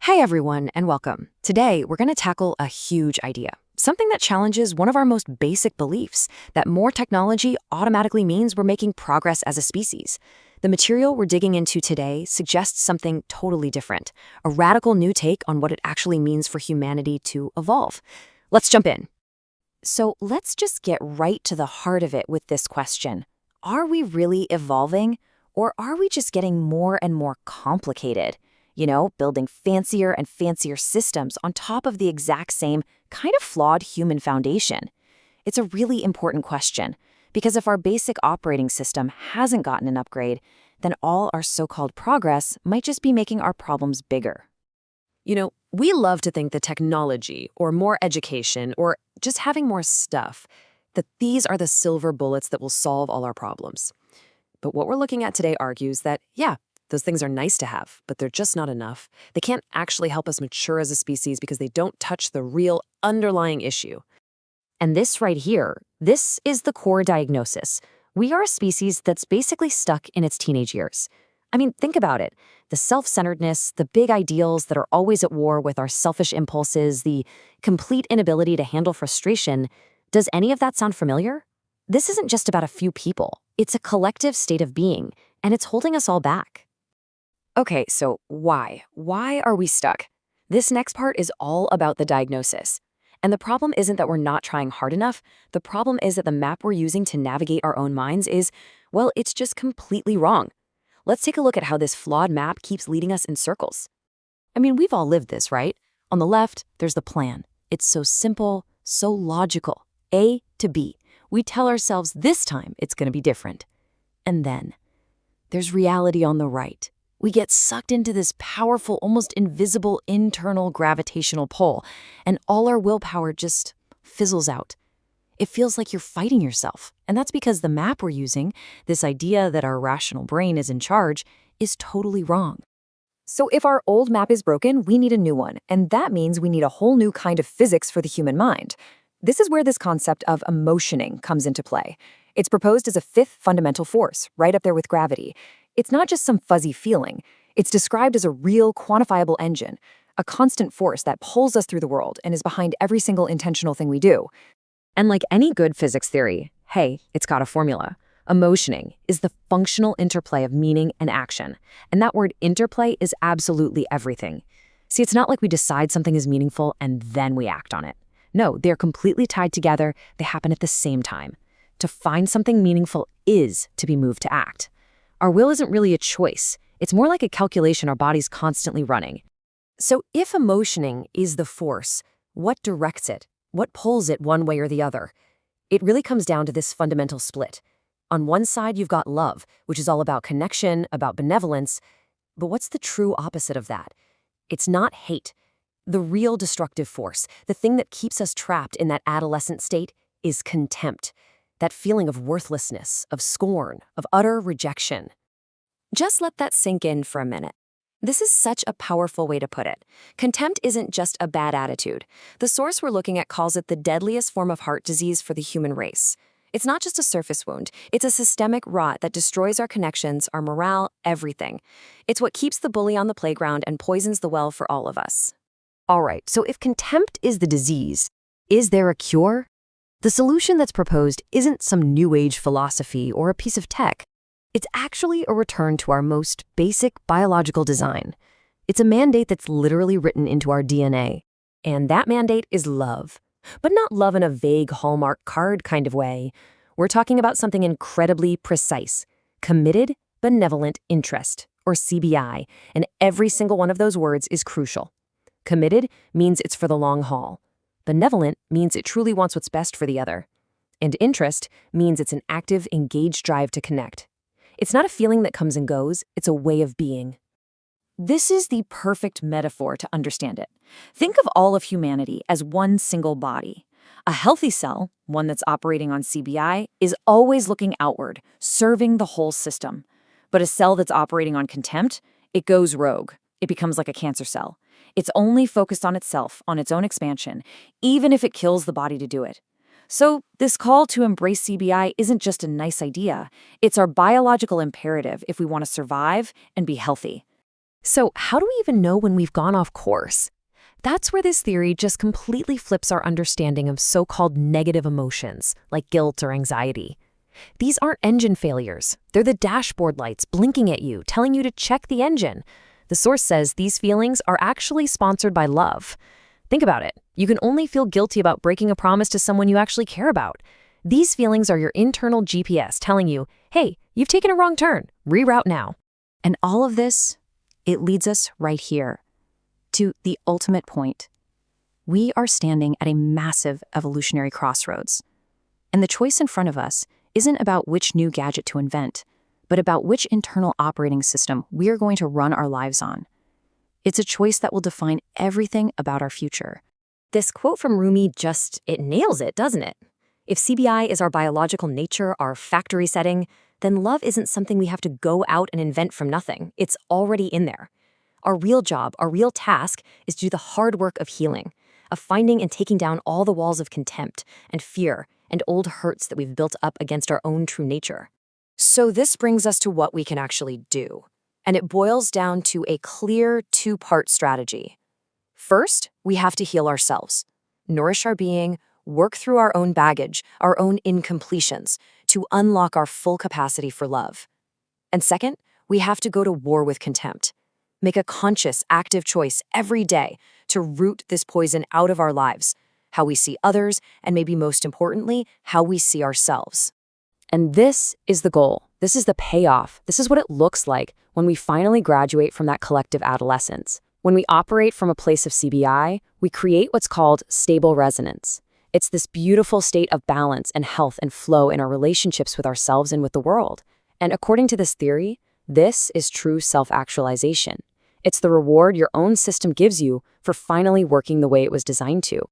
Hey everyone, and welcome. Today, we're going to tackle a huge idea, something that challenges one of our most basic beliefs, that more technology automatically means we're making progress as a species. The material we're digging into today suggests something totally different, a radical new take on what it actually means for humanity to evolve. Let's jump in. So let's just get right to the heart of it with this question. Are we really evolving, or are we just getting more and more complicated? Building fancier and fancier systems on top of the exact same, kind of flawed human foundation. It's a really important question, because if our basic operating system hasn't gotten an upgrade, then all our so-called progress might just be making our problems bigger. We love to think that technology, or more education, or just having more stuff, that these are the silver bullets that will solve all our problems. But what we're looking at today argues that, yeah, those things are nice to have, but they're just not enough. They can't actually help us mature as a species because they don't touch the real underlying issue. And this right here, this is the core diagnosis. We are a species that's basically stuck in its teenage years. I mean, think about it. The self-centeredness, the big ideals that are always at war with our selfish impulses, the complete inability to handle frustration. Does any of that sound familiar? This isn't just about a few people. It's a collective state of being, and it's holding us all back. Okay, so why? Why are we stuck? This next part is all about the diagnosis. And the problem isn't that we're not trying hard enough. The problem is that the map we're using to navigate our own minds is, well, it's just completely wrong. Let's take a look at how this flawed map keeps leading us in circles. I mean, we've all lived this, right? On the left, there's the plan. It's so simple, so logical. A to B. We tell ourselves this time it's going to be different. And then there's reality on the right. We get sucked into this powerful, almost invisible internal gravitational pull, and all our willpower just fizzles out. It feels like you're fighting yourself, and that's because the map we're using, this idea that our rational brain is in charge, is totally wrong. So if our old map is broken, we need a new one, and that means we need a whole new kind of physics for the human mind. This is where this concept of emotioning comes into play. It's proposed as a fifth fundamental force, right up there with gravity. It's not just some fuzzy feeling. It's described as a real, quantifiable engine, a constant force that pulls us through the world and is behind every single intentional thing we do. And like any good physics theory, hey, it's got a formula. Emotioning is the functional interplay of meaning and action. And that word interplay is absolutely everything. See, it's not like we decide something is meaningful and then we act on it. No, they're completely tied together. They happen at the same time. To find something meaningful is to be moved to act. Our will isn't really a choice. It's more like a calculation our body's constantly running. So if emotioning is the force, what directs it? What pulls it one way or the other? It really comes down to this fundamental split. On one side, you've got love, which is all about connection, about benevolence. But what's the true opposite of that? It's not hate. The real destructive force, the thing that keeps us trapped in that adolescent state, is contempt. That feeling of worthlessness, of scorn, of utter rejection. Just let that sink in for a minute. This is such a powerful way to put it. Contempt isn't just a bad attitude. The source we're looking at calls it the deadliest form of heart disease for the human race. It's not just a surface wound. It's a systemic rot that destroys our connections, our morale, everything. It's what keeps the bully on the playground and poisons the well for all of us. All right, so if contempt is the disease, is there a cure? The solution that's proposed isn't some new age philosophy or a piece of tech. It's actually a return to our most basic biological design. It's a mandate that's literally written into our DNA. And that mandate is love. But not love in a vague Hallmark card kind of way. We're talking about something incredibly precise. Committed benevolent interest, or CBI, and every single one of those words is crucial. Committed means it's for the long haul. Benevolent means it truly wants what's best for the other. And interest means it's an active, engaged drive to connect. It's not a feeling that comes and goes, it's a way of being. This is the perfect metaphor to understand it. Think of all of humanity as one single body. A healthy cell, one that's operating on CBI, is always looking outward, serving the whole system. But a cell that's operating on contempt, it goes rogue. It becomes like a cancer cell. It's only focused on itself, on its own expansion, even if it kills the body to do it. So this call to embrace CBI isn't just a nice idea. It's our biological imperative if we want to survive and be healthy. So how do we even know when we've gone off course? That's where this theory just completely flips our understanding of so-called negative emotions, like guilt or anxiety. These aren't engine failures. They're the dashboard lights blinking at you, telling you to check the engine. The source says these feelings are actually sponsored by love. Think about it. You can only feel guilty about breaking a promise to someone you actually care about. These feelings are your internal GPS telling you, hey, you've taken a wrong turn. Reroute now. And all of this, it leads us right here to the ultimate point. We are standing at a massive evolutionary crossroads. And the choice in front of us isn't about which new gadget to invent, but about which internal operating system we are going to run our lives on. It's a choice that will define everything about our future. This quote from Rumi it nails it, doesn't it? If CBI is our biological nature, our factory setting, then love isn't something we have to go out and invent from nothing. It's already in there. Our real job, our real task, is to do the hard work of healing, of finding and taking down all the walls of contempt and fear and old hurts that we've built up against our own true nature. So this brings us to what we can actually do. And it boils down to a clear two-part strategy. First, we have to heal ourselves, nourish our being, work through our own baggage, our own incompletions, to unlock our full capacity for love. And second, we have to go to war with contempt. Make a conscious, active choice every day to root this poison out of our lives, how we see others, and maybe most importantly, how we see ourselves. And this is the goal. This is the payoff. This is what it looks like when we finally graduate from that collective adolescence. When we operate from a place of CBI, we create what's called stable resonance. It's this beautiful state of balance and health and flow in our relationships with ourselves and with the world. And according to this theory, this is true self-actualization. It's the reward your own system gives you for finally working the way it was designed to.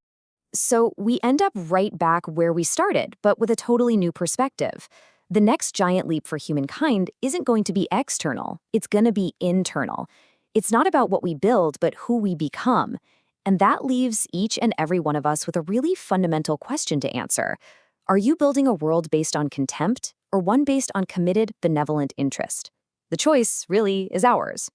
So we end up right back where we started, but with a totally new perspective. The next giant leap for humankind isn't going to be external. It's going to be internal. It's not about what we build, but who we become. And that leaves each and every one of us with a really fundamental question to answer. Are you building a world based on contempt or one based on committed, benevolent interest? The choice really is ours.